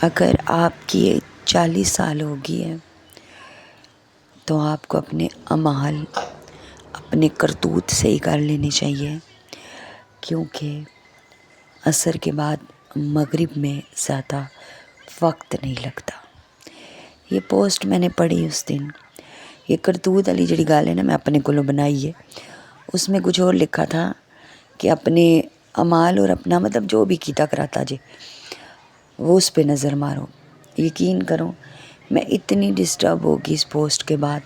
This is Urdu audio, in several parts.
اگر آپ کی 40 سال ہو گئی ہے تو آپ کو اپنے اعمال اپنے کرتوت صحیح کر لینے چاہیے، کیونکہ عصر کے بعد مغرب میں زیادہ وقت نہیں لگتا۔ یہ پوسٹ میں نے پڑھی اس دن، یہ کرتوت والی جڑی گل ہے نا میں اپنے کولوں بنائی ہے، اس میں کچھ اور لکھا تھا کہ اپنے اعمال اور اپنا مطلب جو بھی کیتا کراتا جے وہ اس پہ نظر مارو۔ یقین کرو میں اتنی ڈسٹرب ہوگی اس پوسٹ کے بعد۔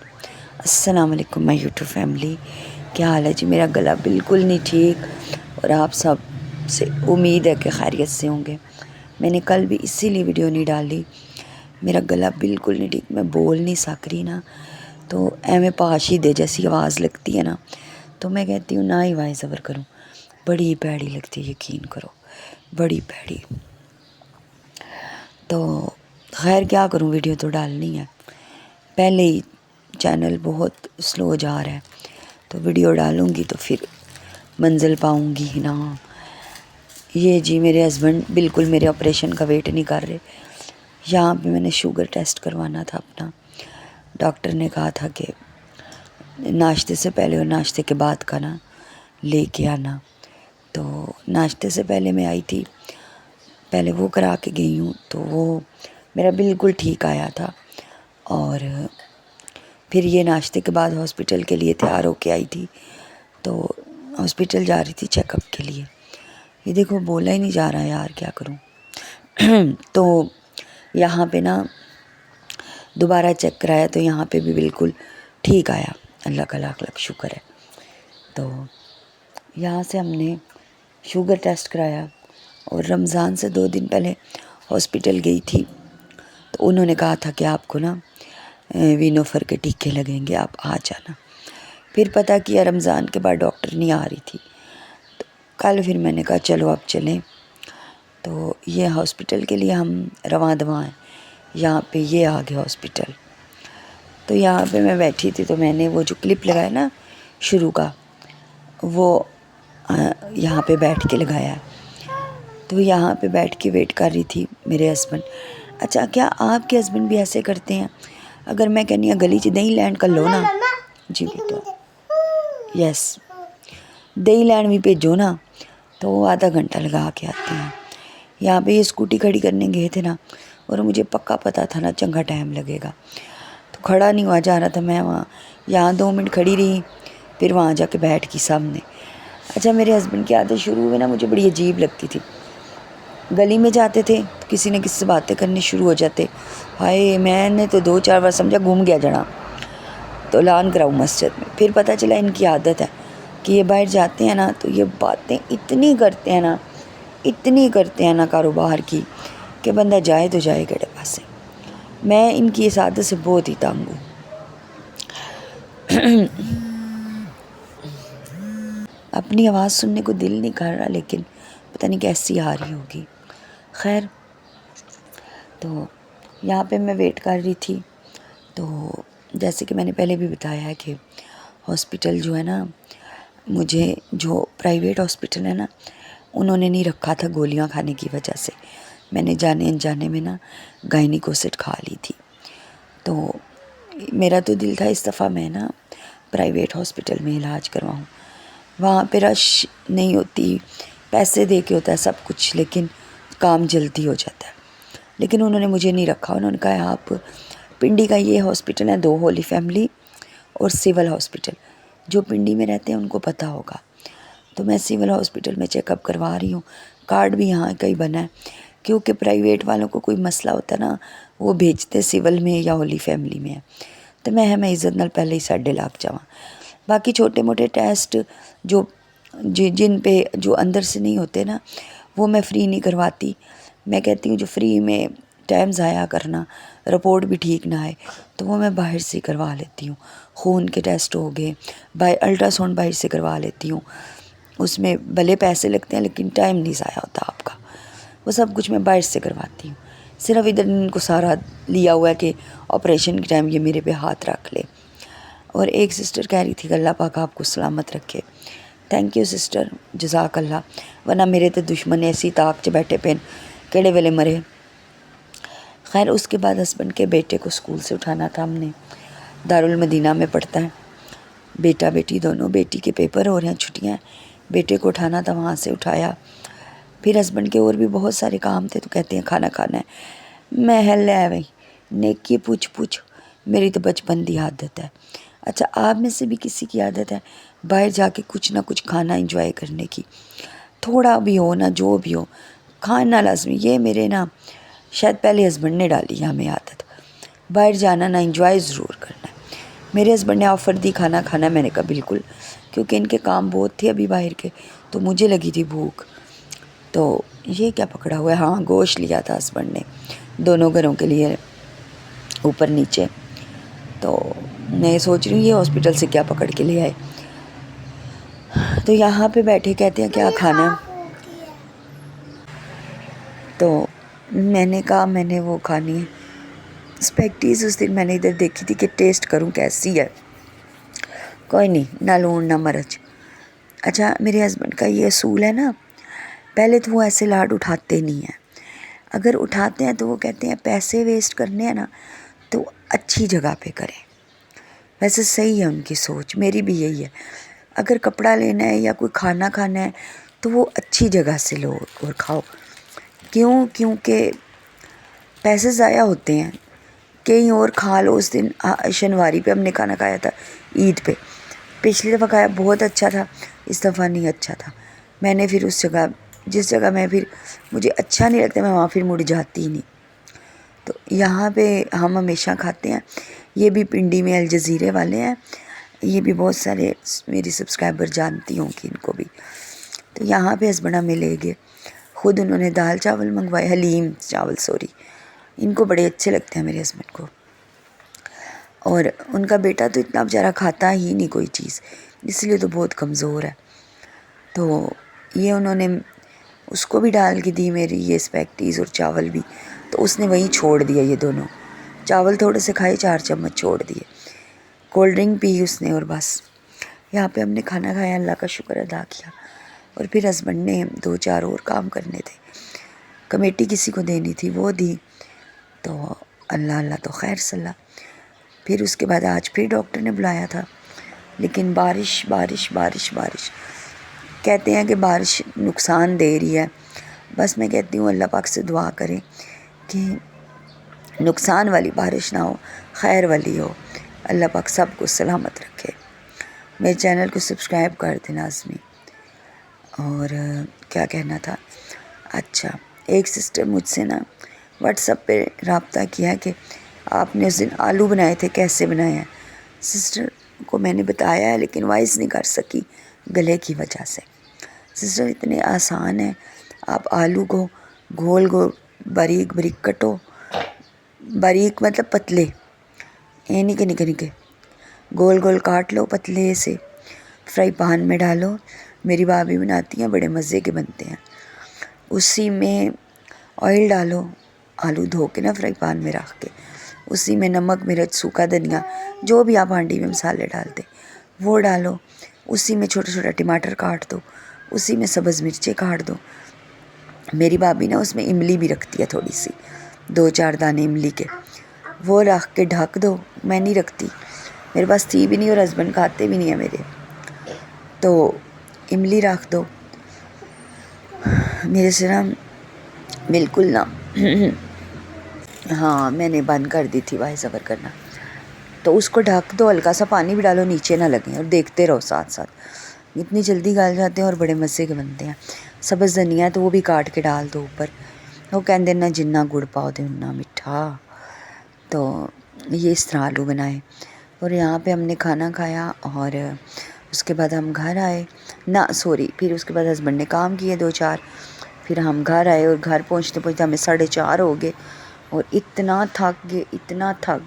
السلام علیکم مائی یوٹیوب فیملی، کیا حال ہے جی؟ میرا گلا بالکل نہیں ٹھیک اور آپ سب سے امید ہے کہ خیریت سے ہوں گے۔ میں نے کل بھی اسی لیے ویڈیو نہیں ڈالی، میرا گلا بالکل نہیں ٹھیک، میں بول نہیں سک رہی نا، تو ایویں پاشی دے جیسی آواز لگتی ہے نا، تو میں کہتی ہوں نہ ہی وائس اوور کروں، بڑی پیڑی لگتی ہے، یقین کرو بڑی پیڑی۔ تو خیر کیا کروں، ویڈیو تو ڈالنی ہے، پہلے ہی چینل بہت سلو جا رہا ہے، تو ویڈیو ڈالوں گی تو پھر منزل پاؤں گی نا۔ یہ جی میرے ہسبینڈ بالکل میرے آپریشن کا ویٹ نہیں کر رہے۔ یہاں پہ میں نے شوگر ٹیسٹ کروانا تھا اپنا، ڈاکٹر نے کہا تھا کہ ناشتے سے پہلے اور ناشتے کے بعد کا نا لے کے آنا، تو ناشتے سے پہلے میں آئی تھی، پہلے وہ کرا کے گئی ہوں تو وہ میرا بالکل ٹھیک آیا تھا، اور پھر یہ ناشتے کے بعد ہاسپٹل کے لیے تیار ہو کے آئی تھی، تو ہاسپٹل جا رہی تھی چیک اپ کے لیے۔ یہ دیکھو بولا ہی نہیں جا رہا یار، کیا کروں۔ تو یہاں پہ نا دوبارہ چیک کرایا تو یہاں پہ بھی بالکل ٹھیک آیا، اللہ کا لاکھ لاکھ شکر ہے۔ تو یہاں سے ہم نے شوگر ٹیسٹ کرایا، اور رمضان سے 2 دن پہلے ہاسپٹل گئی تھی، تو انہوں نے کہا تھا کہ آپ کو نا وینوفر کے ٹیکے لگیں گے، آپ آ جانا۔ پھر پتہ کیا رمضان کے بعد ڈاکٹر نہیں آ رہی تھی، تو کل پھر میں نے کہا چلو اب چلیں، تو یہ ہاسپٹل کے لیے ہم رواں دواں ہیں۔ یہاں پہ یہ آ گیا ہاسپٹل، تو یہاں پہ میں بیٹھی تھی، تو میں نے وہ جو کلپ لگایا نا شروع کا، وہ یہاں پہ بیٹھ کے لگایا ہے، تو یہاں پہ بیٹھ کے ویٹ کر رہی تھی میرے ہسبینڈ۔ اچھا کیا آپ کے ہسبینڈ بھی ایسے کرتے ہیں؟ اگر میں کہنی ہوں گلی 'ਚ دہی لینڈ کر لو نا، جی بیٹا یس دہی لینڈ بھی بھیجو نا، تو وہ آدھا گھنٹہ لگا کے آتے ہیں۔ یہاں پہ یہ اسکوٹی کھڑی کرنے گئے تھے نا، اور مجھے پکا پتہ تھا نا چنگا ٹائم لگے گا، تو کھڑا نہیں ہوا جا رہا تھا، میں وہاں یہاں 2 منٹ کھڑی رہی، پھر وہاں جا کے بیٹھ کی سامنے۔ اچھا میرے ہسبینڈ کی عادت شروع ہوئی نا مجھے بڑی عجیب لگتی تھی، گلی میں جاتے تھے تو کسی نے کسی سے باتیں کرنی شروع ہو جاتے، ہائے میں نے تو 2-4 بار سمجھا گھوم گیا جنا، تو اعلان کراؤں مسجد میں۔ پھر پتہ چلا ان کی عادت ہے کہ یہ باہر جاتے ہیں نا تو یہ باتیں اتنی کرتے ہیں نا کاروبار کی، کہ بندہ جائے تو جائے کہڑے پاسے۔ میں ان کی اس عادت سے بہت ہی تنگ ہوں۔ اپنی آواز سننے کو دل نہیں کر رہا، لیکن پتہ نہیں کیسی آ رہی ہوگی۔ خیر تو یہاں پہ میں ویٹ کر رہی تھی، تو جیسے کہ میں نے پہلے بھی بتایا ہے کہ ہاسپٹل جو ہے نا، مجھے جو پرائیویٹ ہاسپٹل ہے نا، انہوں نے نہیں رکھا تھا گولیاں کھانے کی وجہ سے، میں نے جانے انجانے میں نا گائنیکوسٹ کھا لی تھی، تو میرا تو دل تھا اس دفعہ میں نا پرائیویٹ ہاسپٹل میں علاج کرواؤں، وہاں پہ رش نہیں ہوتی، پیسے دے کے ہوتا ہے سب کچھ، لیکن کام جلدی ہو جاتا ہے۔ لیکن انہوں نے مجھے نہیں رکھا، انہوں نے کہا آپ پنڈی کا یہ ہاسپٹل ہے 2 ہولی فیملی اور سول ہاسپٹل، جو پنڈی میں رہتے ہیں ان کو پتہ ہوگا، تو میں سول ہاسپٹل میں چیک اپ کروا رہی ہوں، کارڈ بھی یہاں کا ہی بنا ہے، کیونکہ پرائیویٹ والوں کو کوئی مسئلہ ہوتا ہے نا وہ بھیجتے سول میں یا ہولی فیملی میں ہے، تو میں عزت نال پہلے ہی 1.5 لاکھ جاواں۔ باقی چھوٹے موٹے ٹیسٹ جو جن پہ جو اندر سے نہیں ہوتے نا وہ میں فری نہیں کرواتی، میں کہتی ہوں جو فری میں ٹائم ضائع کرنا، رپورٹ بھی ٹھیک نہ آئے تو وہ میں باہر سے کروا لیتی ہوں۔ خون کے ٹیسٹ ہو گئے، الٹرا ساؤنڈ باہر سے کروا لیتی ہوں، اس میں بھلے پیسے لگتے ہیں لیکن ٹائم نہیں ضائع ہوتا آپ کا، وہ سب کچھ میں باہر سے کرواتی ہوں۔ صرف ادھر ان کو سارا لیا ہوا ہے کہ آپریشن کے ٹائم یہ میرے پہ ہاتھ رکھ لے۔ اور ایک سسٹر کہہ رہی تھی کہ اللہ پاک آپ کو سلامت رکھے، تھینک یو سسٹر، جزاک اللہ، ورنہ میرے تو دشمن ایسی طاق 'چ بیٹھے پین کہڑے ویلے مرے۔ خیر اس کے بعد ہسبینڈ کے بیٹے کو اسکول سے اٹھانا تھا ہم نے، دارالمدینہ میں پڑھتا ہے بیٹا بیٹی دونوں، بیٹی کے پیپر ہو رہے ہیں چھٹیاں ہیں، بیٹے کو اٹھانا تھا، وہاں سے اٹھایا۔ پھر ہسبینڈ کے اور بھی بہت سارے کام تھے تو کہتے ہیں کھانا کھانا ہے، میں ہل ہے وہی نیکی پوچھ میری تو بچپن دی عادت ہے۔ اچھا آپ میں سے بھی کسی کی عادت ہے باہر جا کے کچھ نہ کچھ کھانا انجوائے کرنے کی، تھوڑا بھی ہو نہ جو بھی ہو کھانا لازمی؟ یہ میرے نا شاید پہلے ہسبینڈ نے ڈالی ہے ہمیں عادت، باہر جانا نہ انجوائے ضرور کرنا ہے۔ میرے ہسبینڈ نے آفر دی کھانا کھانا، میں نے کہا بالکل، کیونکہ ان کے کام بہت تھے ابھی باہر کے، تو مجھے لگی تھی بھوک، تو یہ کیا پکڑا ہوا ہے، ہاں گوشت لیا تھا ہسبینڈ نے دونوں گھروں کے لیے اوپر نیچے، تو میں سوچ رہی ہوں یہ ہاسپٹل سے کیا پکڑ کے لے آئے۔ تو یہاں پہ بیٹھے کہتے ہیں کیا کھانا ہے، تو میں نے کہا میں نے وہ کھانی ہے اسپیکٹیز، اس دن میں نے ادھر دیکھی تھی کہ ٹیسٹ کروں کیسی ہے، کوئی نہیں، نہ لون نہ مرچ۔ اچھا میرے ہسبینڈ کا یہ اصول ہے نا، پہلے تو وہ ایسے لاڈ اٹھاتے نہیں ہیں، اگر اٹھاتے ہیں تو وہ کہتے ہیں پیسے ویسٹ کرنے ہیں نا تو اچھی جگہ پہ کریں۔ ویسے صحیح ہے ان کی سوچ، میری بھی یہی ہے، اگر کپڑا لینا ہے یا کوئی کھانا کھانا ہے تو وہ اچھی جگہ سے لو اور کھاؤ، کیونکہ پیسے ضائع ہوتے ہیں، کہیں اور کھا لو۔ اس دن شنواری پہ ہم نے کھانا کھایا تھا، عید پہ، پچھلی دفعہ کھایا بہت اچھا تھا، اس دفعہ نہیں اچھا تھا، میں نے پھر اس جگہ جس جگہ میں پھر مجھے اچھا نہیں لگتا میں وہاں پھر مڑ جاتی ہی نہیں۔ تو یہاں پہ ہم ہمیشہ کھاتے ہیں، یہ بھی پنڈی میں الجزیرے والے ہیں، یہ بھی بہت سارے میری سبسکرائبر جانتی ہوں کہ ان کو بھی، تو یہاں پہ ہسبینڈ ہمیں لے گئے، خود انہوں نے دال چاول منگوائے، حلیم چاول سوری، ان کو بڑے اچھے لگتے ہیں میرے ہسبینڈ کو، اور ان کا بیٹا تو اتنا بیچارہ کھاتا ہی نہیں کوئی چیز، اس لیے تو بہت کمزور ہے، تو یہ انہوں نے اس کو بھی ڈال کے دی میری یہ اسپیکٹیز اور چاول بھی، تو اس نے وہیں چھوڑ دیا، یہ دونوں چاول تھوڑے سے کھائے 4 چمچ چھوڑ دیے، کولڈ ڈرنک پی اس نے، اور بس یہاں پہ ہم نے کھانا کھایا، اللہ کا شکر ادا کیا، اور پھر ہسبینڈ نے 2-4 اور کام کرنے تھے، کمیٹی کسی کو دینی تھی وہ دی، تو اللہ تو خیر صلاح۔ پھر اس کے بعد آج پھر ڈاکٹر نے بلایا تھا، لیکن بارش کہتے ہیں کہ بارش نقصان دے رہی ہے، بس میں کہتی ہوں اللہ پاک سے دعا کریں کہ نقصان والی بارش نہ ہو، خیر والی ہو، اللہ پاک سب کو سلامت رکھے۔ میرے چینل کو سبسکرائب کر دیں لازمی۔ اور کیا کہنا تھا، اچھا ایک سسٹر مجھ سے نا واٹس ایپ پہ رابطہ کیا کہ آپ نے اس دن آلو بنائے تھے کیسے بنائے ہیں، سسٹر کو میں نے بتایا ہے لیکن وائس نہیں کر سکی گلے کی وجہ سے۔ سسٹر اتنے آسان ہیں، آپ آلو کو گول باریک کٹو، باریک مطلب پتلے، یہ نہیں کہ نکے گول کاٹ لو پتلے سے، فرائی پان میں ڈالو، میری بھابھی بناتی ہیں بڑے مزے کے بنتے ہیں، اسی میں آئل ڈالو، آلو دھو کے نا فرائی پان میں رکھ کے، اسی میں نمک مرچ سوکھا دھنیا جو بھی آپ ہانڈی میں مسالے ڈالتے وہ ڈالو، اسی میں چھوٹا ٹماٹر کاٹ دو، اسی میں سبز مرچیں کاٹ دو، میری بھابھی نا اس میں املی بھی رکھتی ہے تھوڑی سی، 2-4 دانے املی کے، وہ رکھ کے ڈھک دو، میں نہیں رکھتی، میرے پاس تھی بھی نہیں اور ہسبینڈ کھاتے بھی نہیں ہیں میرے، تو املی رکھ دو، میرے سے نا بالکل نا ہاں میں نے بند کر دی تھی وائس اوور کرنا، تو اس کو ڈھک دو، ہلکا سا پانی بھی ڈالو نیچے نہ لگیں، اور دیکھتے رہو ساتھ اتنی جلدی گل جاتے ہیں اور بڑے مزے کے بنتے ہیں۔ سبز دھنیا تو وہ بھی کاٹ کے ڈال دو اوپر، وہ کہتے ہیں نا جنا گڑ پاؤ دے انا میٹھا، تو یہ اس طرح آلو بنائے، اور یہاں پہ ہم نے کھانا کھایا، اور اس کے بعد ہم گھر آئے، پھر اس کے بعد ہسبینڈ نے کام کیے 2-4، پھر ہم گھر آئے، اور گھر پہنچتے ہمیں 4:30 ہو گئے، اور اتنا تھک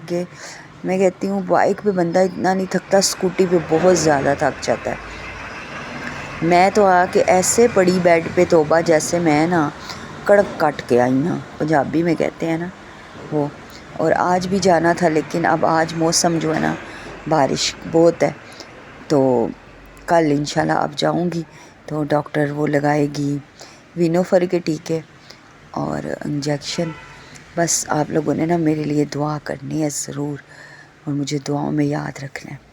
گئے، میں کہتی ہوں بائک پہ بندہ اتنا نہیں تھکتا، اسکوٹی پہ بہت زیادہ تھک جاتا ہے۔ میں تو آ کے ایسے پڑی بیڈ پہ توبہ، جیسے میں نا کڑک کٹ کے آئی ہوں، پنجابی میں کہتے ہیں نا وہ، اور آج بھی جانا تھا لیکن اب آج موسم جو ہے نا بارش بہت ہے، تو کل انشاءاللہ اب جاؤں گی، تو ڈاکٹر وہ لگائے گی وینوفر کے ٹیکے اور انجیکشن، بس آپ لوگوں نے نا میرے لیے دعا کرنی ہے ضرور، اور مجھے دعاؤں میں یاد رکھنا ہے۔